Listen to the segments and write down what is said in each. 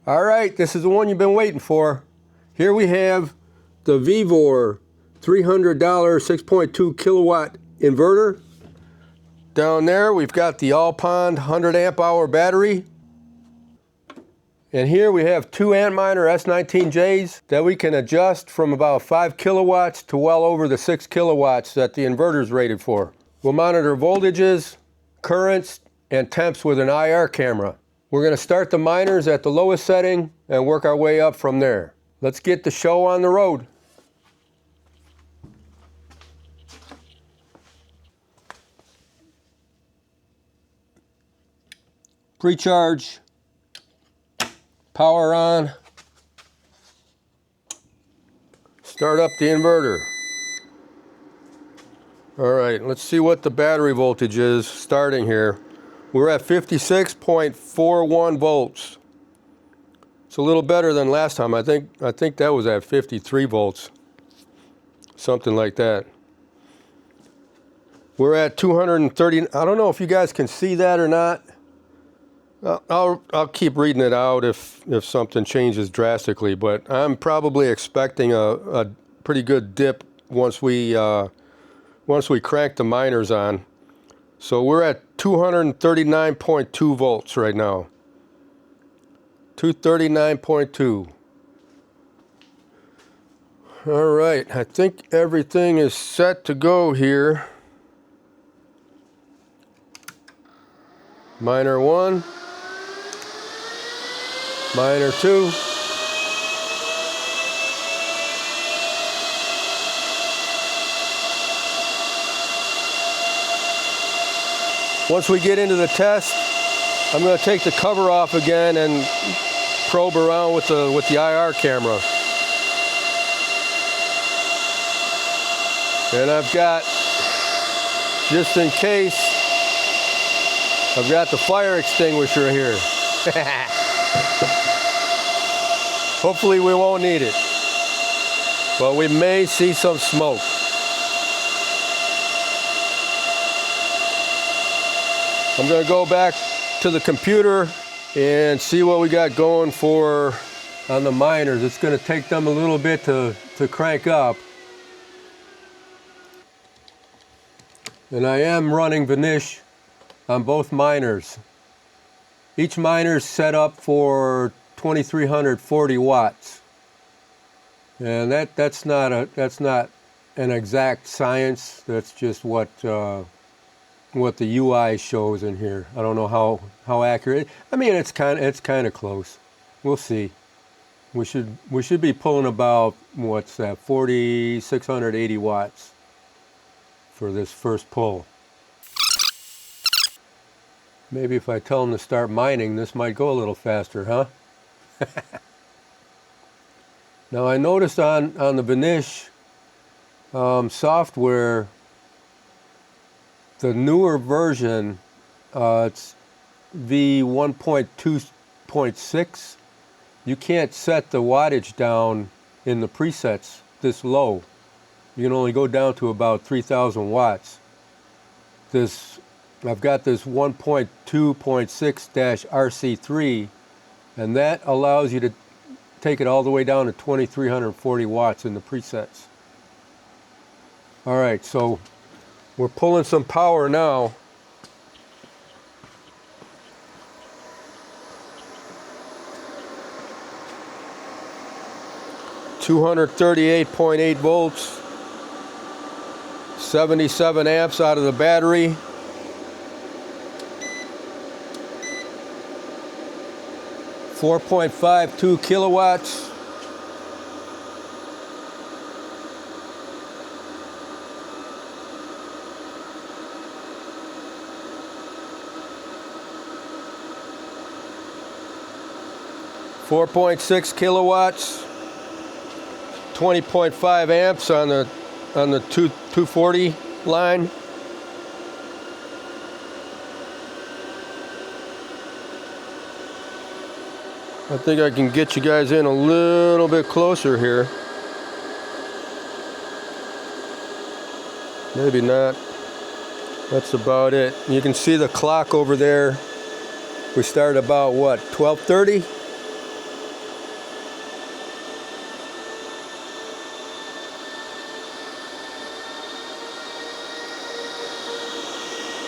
All right, this is the one you've been waiting for. Here we have the Vevor $300 6.2 kilowatt inverter. Down there we've got the Allpond 100 amp hour battery. And here we have two Antminer S19Js that we can adjust from about 5 kilowatts to well over the 6 kilowatts that the inverter is rated for. We'll monitor voltages, currents, and temps with an IR camera. We're going to start the miners at the lowest setting and work our way up from there. Let's get the show on the road. Pre-charge, power on, start up the inverter. All right, let's see what the battery voltage is starting here. We're at 56.41 volts. It's a little better than last time. I think that was at 53 volts, something like that. We're at 230. I don't know if you guys can see that or not. I'll keep reading it out if something changes drastically, but I'm probably expecting a pretty good dip once we crank the miners on. So we're at 239.2 volts right now. 239.2. All right, I think everything is set to go here. Miner 1, miner 2. Once we get into the test, I'm going to take the cover off again and probe around with the IR camera. And I've got, just in case, I've got the fire extinguisher here. Hopefully we won't need it, but we may see some smoke. I'm going to go back to the computer and see what we got going for on the miners. It's going to take them a little bit to crank up. And I am running VNish on both miners. Each miner is set up for 2340 watts. And that's not an exact science. That's just what the UI shows in here. I don't know how accurate. I mean, it's kind of close. We'll see. We should be pulling about, what's that, 4,680 watts for this first pull. Maybe if I tell them to start mining, this might go a little faster, huh? Now I noticed on the VNish software, the newer version, it's V1.2.6, you can't set the wattage down in the presets this low. You can only go down to about 3,000 watts. I've got this 1.2.6-RC3, and that allows you to take it all the way down to 2340 watts in the presets. All right, so we're pulling some power now. $238.8 volts, 77 amps out of the battery. $4.52 kilowatts. $4.6 kilowatts, 20.5 amps on the 240 line. I think I can get you guys in a little bit closer here. Maybe not. That's about it. You can see the clock over there. We started about what, 12:30?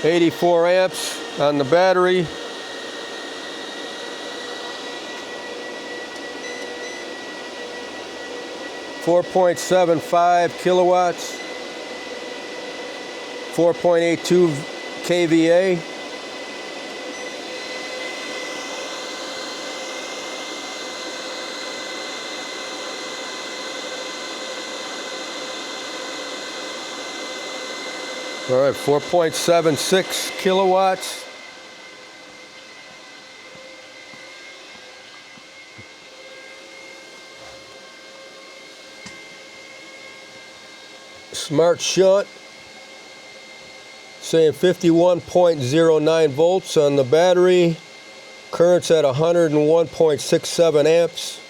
84 amps on the battery. .75 kilowatts, 4.82 kVA. All right, 4.76 kilowatts. SmartShunt saying 51.09 volts on the battery. Current's at 101.67 amps.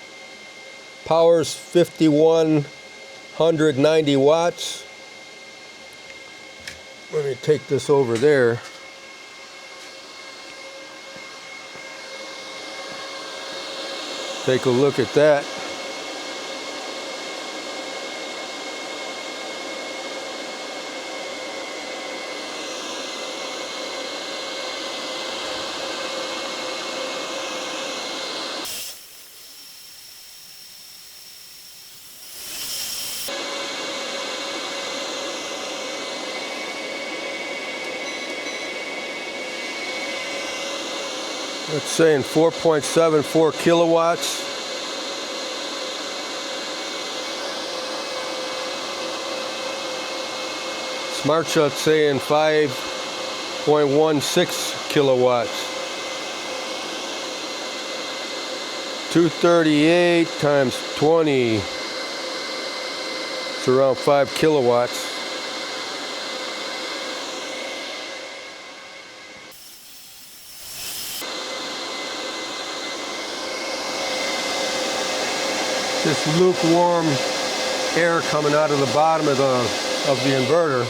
Power's 5190 watts. Let me take this over there. Take a look at that. It's saying 4.74 kilowatts. SmartShunt saying 5.16 kilowatts. 238 times 20. It's around 5 kilowatts. This lukewarm air coming out of the bottom of the inverter.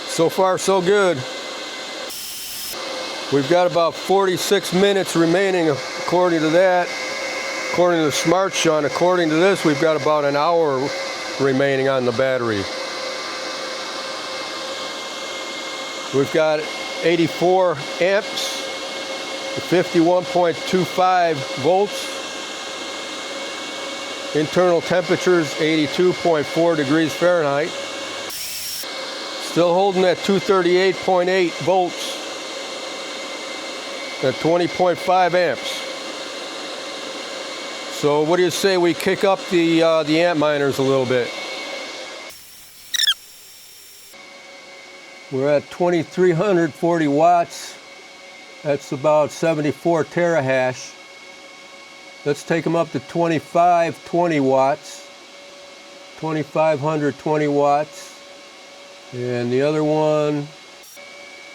So far, so good. We've got about 46 minutes remaining according to that. According to the SmartShunt, according to this, we've got about an hour remaining on the battery. We've got 84 amps. 51.25 volts. Internal temperatures 82.4 degrees Fahrenheit. Still holding at 238.8 volts at 20.5 amps. So what do you say we kick up the Antminers a little bit? We're at 2340 watts. That's about 74 terahash. Let's take them up to 2520 watts. 2520 watts. And the other one,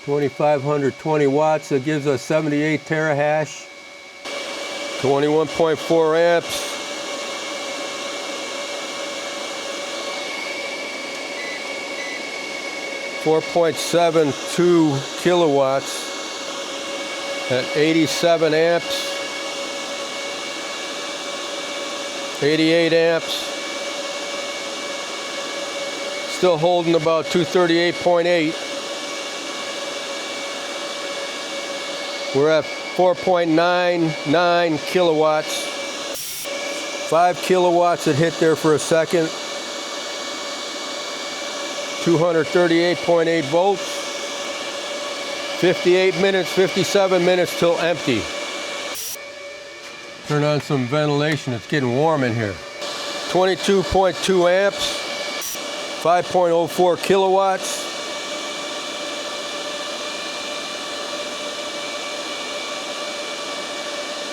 2520 watts. That gives us 78 terahash. 21.4 amps. .72 kilowatts. At 87 amps, 88 amps, still holding about 238.8. We're at 4.99 kilowatts, 5 kilowatts that hit there for a second, 238.8 volts. 58 minutes, 57 minutes till empty. Turn on some ventilation, it's getting warm in here. 22.2 amps, 5.04 kilowatts.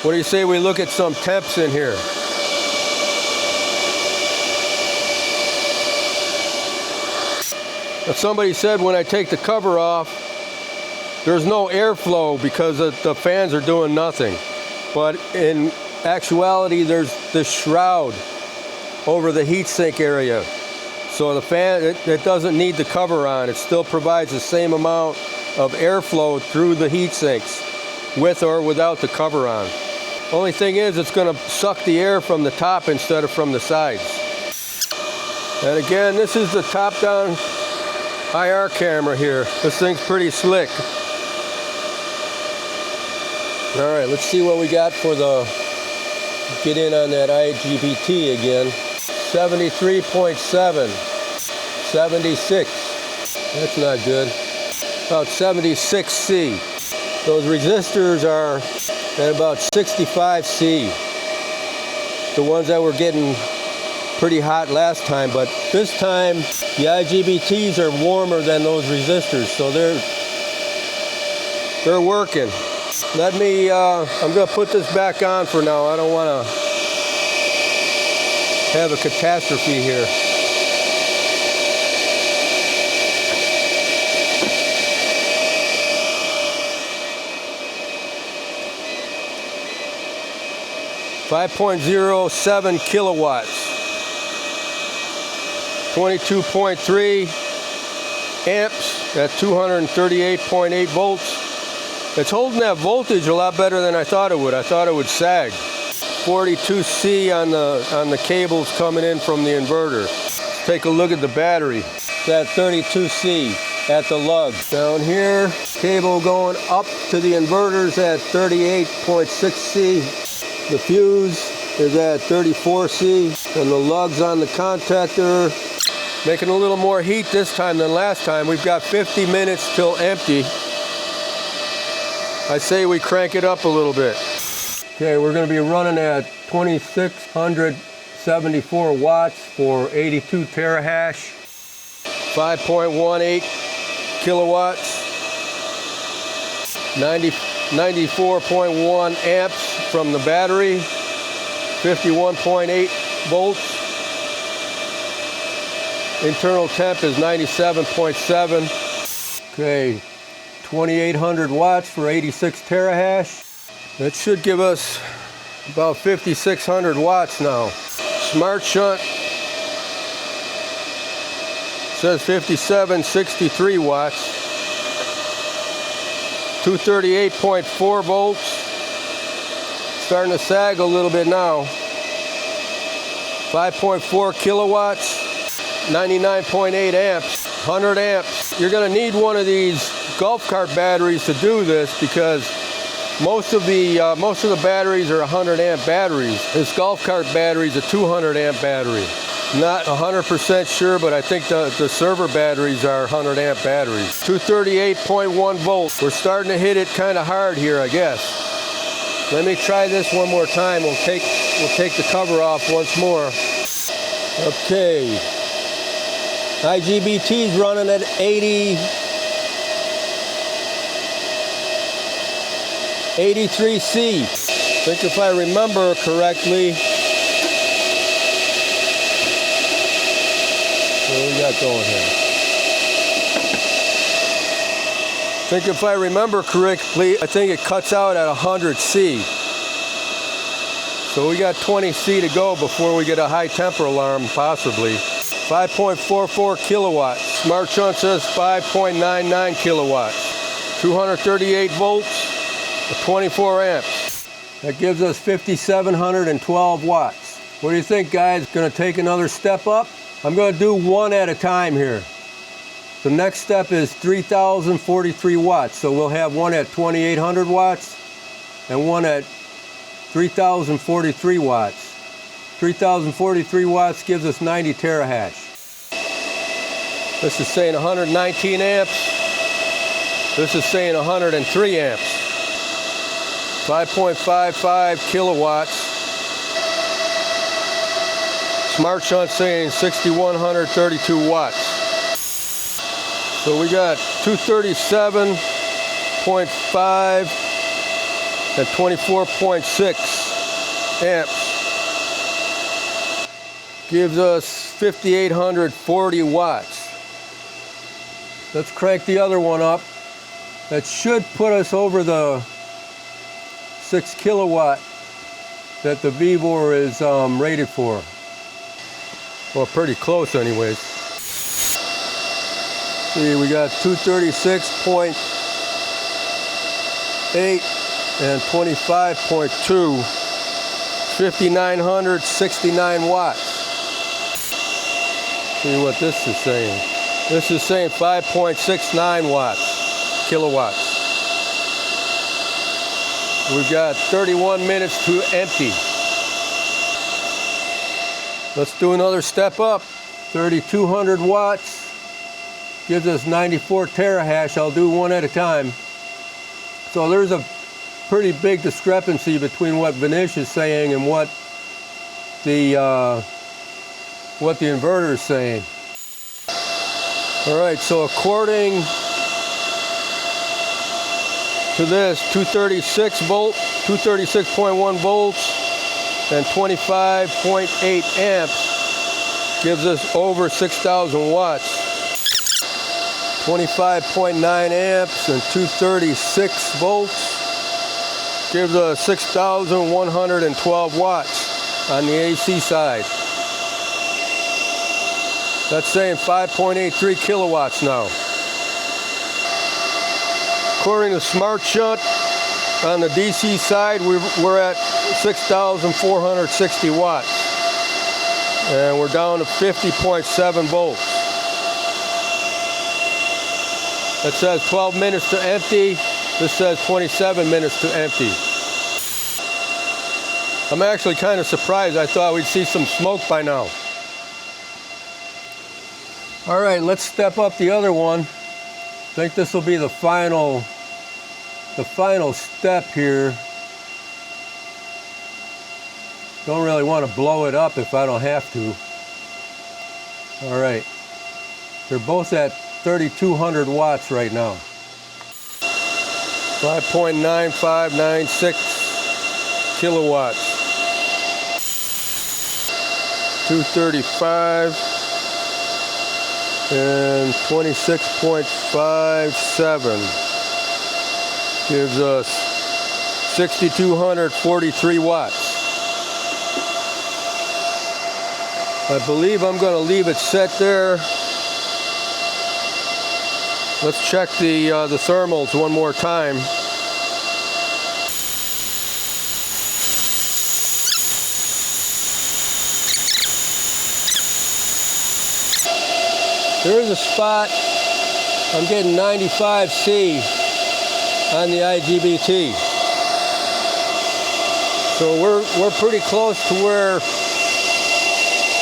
What do you say we look at some temps in here? Now somebody said when I take the cover off, there's no airflow because the fans are doing nothing. But in actuality, there's this shroud over the heatsink area. So the fan, it doesn't need the cover on. It still provides the same amount of airflow through the heatsinks, with or without the cover on. Only thing is, it's going to suck the air from the top instead of from the sides. And again, this is the top-down IR camera here. This thing's pretty slick. All right, let's see what we got for the, get in on that IGBT again. 73.7, 76. That's not good. About 76C. Those resistors are at about 65C. The ones that were getting pretty hot last time, but this time the IGBTs are warmer than those resistors, so they're working. Let me, I'm going to put this back on for now. I don't want to have a catastrophe here. .07 kilowatts. 22.3 amps at 238.8 volts. It's holding that voltage a lot better than I thought it would. I thought it would sag. 42C on the cables coming in from the inverter. Let's take a look at the battery. It's at 32C at the lug. Down here, cable going up to the inverters at 38.6C. The fuse is at 34C, and the lugs on the contactor making a little more heat this time than last time. We've got 50 minutes till empty. I say we crank it up a little bit. Okay, we're going to be running at 2674 watts for 82 terahash, 5.18 kilowatts, 94.1 amps from the battery, 51.8 volts. Internal temp is 97.7. Okay, 2800 watts for 86 terahash. That should give us about 5600 watts now. SmartShunt says 5763 watts. 238.4 volts. Starting to sag a little bit now. 5.4 kilowatts. 99.8 amps. 100 amps. You're going to need one of these golf cart batteries to do this, because most of the batteries are 100 amp batteries. This golf cart battery is a 200 amp battery. Not 100% sure, but I think the server batteries are 100 amp batteries. 238.1 volts. We're starting to hit it kind of hard here, I guess. Let me try this one more time. We'll take the cover off once more. Okay. IGBT's running at 83C. I think if I remember correctly. What do we got going here? I think if I remember correctly, I think it cuts out at 100C. So we got 20C to go before we get a high temper alarm, possibly. 5.44 kilowatts. SmartShunt says 5.99 kilowatts. 238 volts, 24 amps. That gives us 5,712 watts. What do you think, guys? Gonna take another step up? I'm going to do one at a time here. The next step is 3,043 watts. So we'll have one at 2,800 watts and one at 3,043 watts. 3,043 watts gives us 90 terahash. This is saying 119 amps. This is saying 103 amps. 5.55 kilowatts. SmartShunt saying 6,132 watts. So we got 237.5 and 24.6 amps. Gives us 5,840 watts. Let's crank the other one up. That should put us over the 6 kilowatt that the Vevor is rated for. Well, pretty close anyways. See, we got 236.8 and 25.2, 5,969 watts. See what this is saying. This is saying 5.69 kilowatts. We've got 31 minutes to empty. Let's do another step up. 3,200 watts gives us 94 terahash. I'll do one at a time. So there's a pretty big discrepancy between what VNish is saying and what the inverter is saying. All right, so according to this, 236.1 volts and 25.8 amps gives us over 6,000 watts. 25.9 amps and 236 volts gives us 6,112 watts on the AC side. That's saying 5.83 kilowatts now. According to SmartShunt, on the DC side, we're at 6,460 watts. And we're down to 50.7 volts. That says 12 minutes to empty. This says 27 minutes to empty. I'm actually kind of surprised. I thought we'd see some smoke by now. All right, let's step up the other one. I think this will be the final step here. Don't really want to blow it up if I don't have to. All right, they're both at 3,200 watts right now. 5.9596 kilowatts. 235 and 26.57 gives us 6,243 watts. I believe I'm going to leave it set there. Let's check the thermals one more time. There is a spot, I'm getting 95C on the IGBT. So we're pretty close to where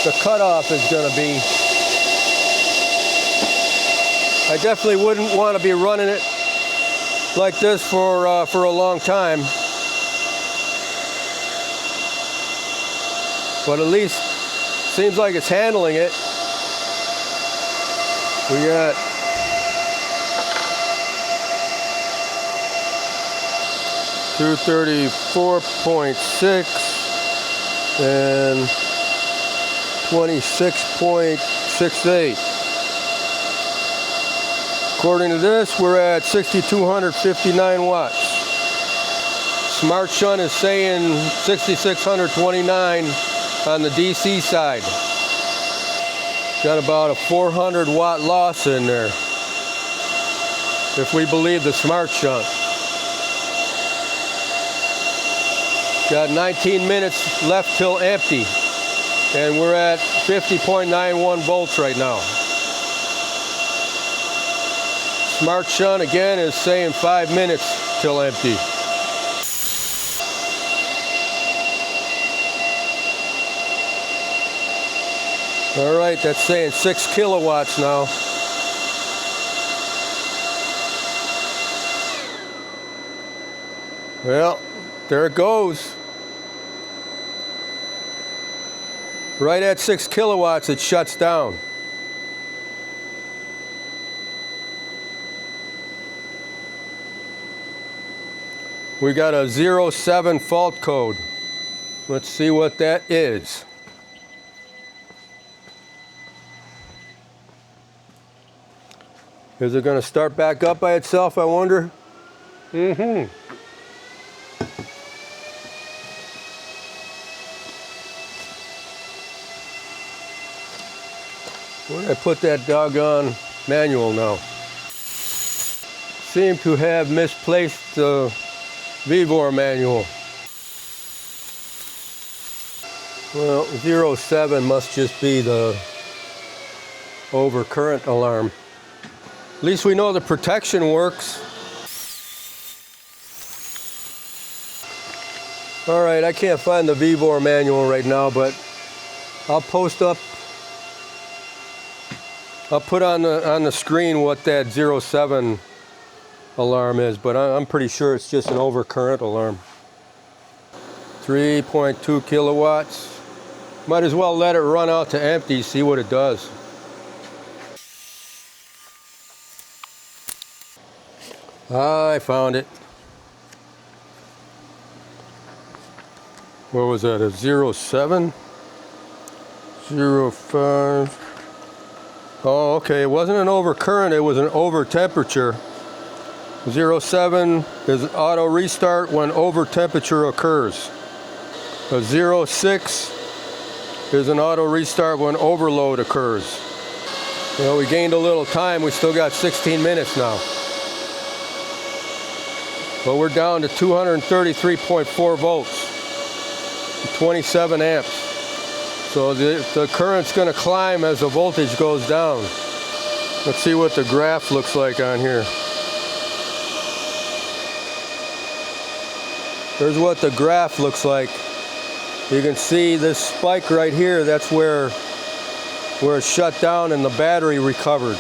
the cutoff is going to be. I definitely wouldn't want to be running it like this for a long time. But at least seems like it's handling it. We got 234.6 and 26.68. According to this, we're at 6,259 watts. SmartShunt is saying 6,629 on the DC side. Got about a 400 watt loss in there, if we believe the SmartShunt. Got 19 minutes left till empty, and we're at 50.91 volts right now. SmartShunt again is saying 5 minutes till empty. All right, that's saying 6 kilowatts now. Well, there it goes. Right at 6 kilowatts, it shuts down. We got a 07 fault code. Let's see what that is. Is it going to start back up by itself, I wonder? Mm-hmm. Where did I put that doggone manual now? Seem to have misplaced the Vevor manual. Well, 07 must just be the over current alarm. At least we know the protection works. All right, I can't find the Vevor manual right now, but I'll put on the screen what that 07 alarm is, but I'm pretty sure it's just an overcurrent alarm. 3.2 kilowatts. Might as well let it run out to empty, see what it does. I found it. What was that, a 07? 05. Oh, okay, it wasn't an overcurrent, it was an over temperature. 07 is auto restart when over temperature occurs. A 06 is an auto restart when overload occurs. You know, we gained a little time, we still got 16 minutes now. But we're down to 233.4 volts, 27 amps. So the current's going to climb as the voltage goes down. Let's see what the graph looks like on here. Here's what the graph looks like. You can see this spike right here, that's where it shut down and the battery recovered.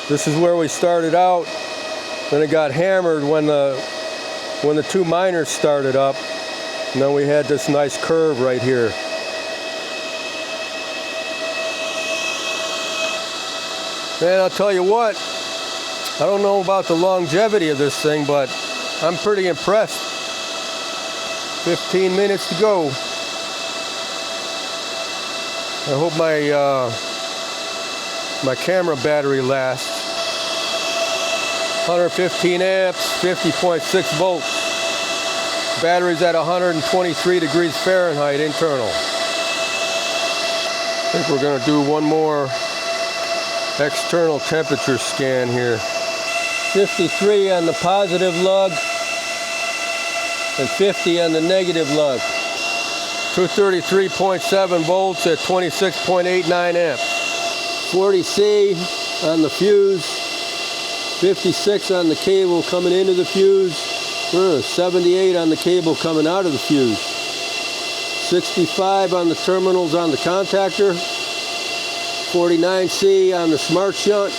This is where we started out. Then it got hammered when the two miners started up. And then we had this nice curve right here. Man, I'll tell you what, I don't know about the longevity of this thing, but I'm pretty impressed. 15 minutes to go. I hope my camera battery lasts. 115 amps, 50.6 volts. Battery's at 123 degrees Fahrenheit internal. I think we're going to do one more external temperature scan here. 53 on the positive lug and 50 on the negative lug. 233.7 volts at 26.89 amps. 40C on the fuse. 56 on the cable coming into the fuse. 78 on the cable coming out of the fuse. 65 on the terminals on the contactor. 49C on the SmartShunt.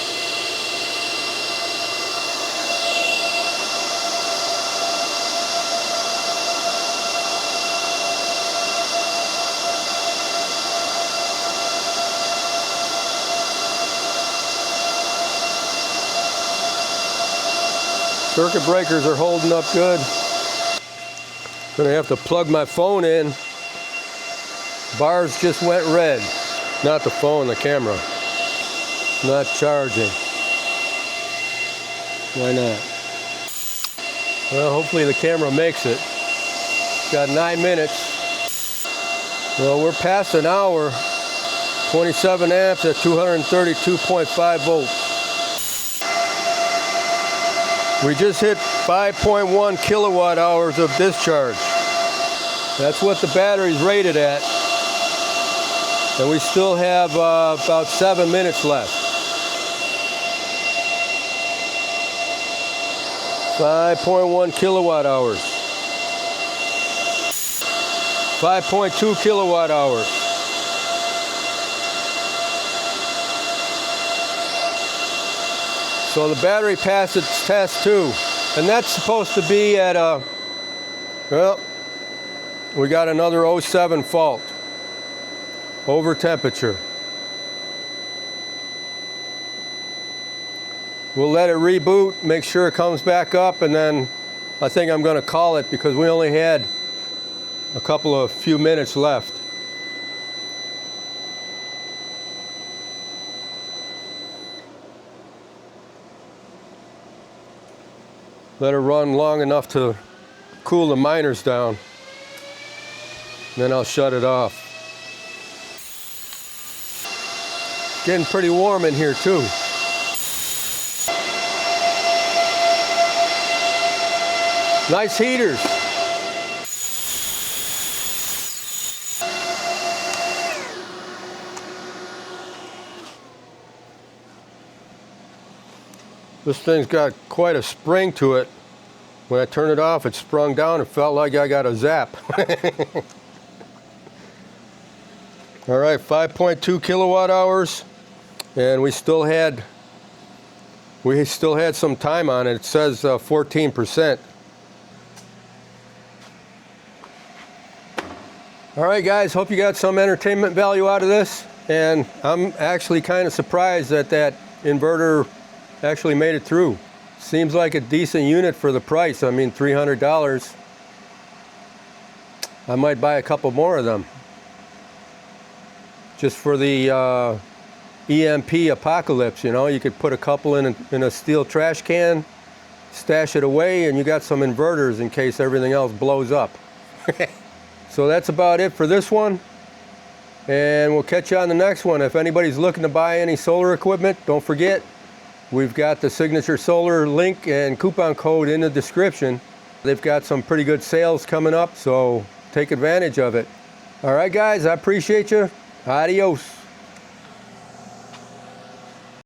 Circuit breakers are holding up good. Gonna have to plug my phone in. Bars just went red. Not the phone, the camera. Not charging. Why not? Well, hopefully the camera makes it. Got 9 minutes. Well, we're past an hour. 27 amps at 232.5 volts. We just hit 5.1 kilowatt hours of discharge. That's what the battery's rated at. And we still have about 7 minutes left. 5.1 kilowatt hours. 5.2 kilowatt hours. So the battery passed its test too. And that's supposed to be at a, well, we got another 07 fault. Over temperature. We'll let it reboot, make sure it comes back up, and then I think I'm going to call it because we only had a few minutes left. Let it run long enough to cool the miners down. Then I'll shut it off. Getting pretty warm in here too. Nice heaters. This thing's got quite a spring to it. When I turned it off, it sprung down. It felt like I got a zap. All right, 5.2 kilowatt hours, and we still had some time on it. It says 14%. All right, guys, hope you got some entertainment value out of this. And I'm actually kind of surprised that that inverter actually made it through. Seems like a decent unit for the price. I mean, $300. I might buy a couple more of them. Just for the EMP apocalypse, you know, you could put a couple in a steel trash can, stash it away, and you got some inverters in case everything else blows up. So that's about it for this one. And we'll catch you on the next one. If anybody's looking to buy any solar equipment, don't forget, we've got the Signature Solar link and coupon code in the description. They've got some pretty good sales coming up, so take advantage of it. All right, guys, I appreciate you. Adios.